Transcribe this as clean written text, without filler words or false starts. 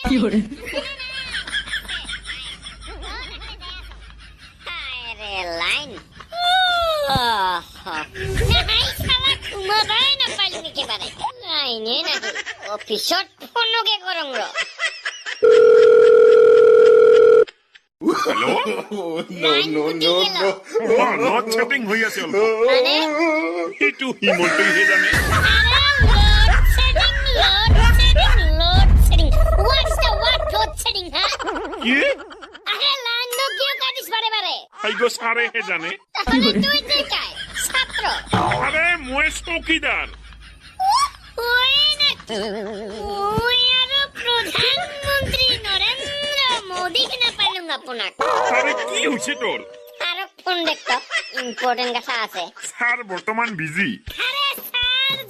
কি করে লাইন লাইনে নাকি অফিসত ফোনকে করং র হেল্ল' নট চেটিং হৈ আছে অলপ মানে সেইটো হিমন্তইহে জানে কি আইগো ছাৰেহে জানে আৰে মই চকীদাৰ প্ৰধানমন্ত্ৰী নৰেন্দ্ৰ মোদীক নাপালো আপোনাক আৰে কি হৈছে তোৰ আৰু ফোন দেখত ইম্পৰ্টেণ্ট কথা আছে ছাৰ বৰ্তমান বিজি আৰে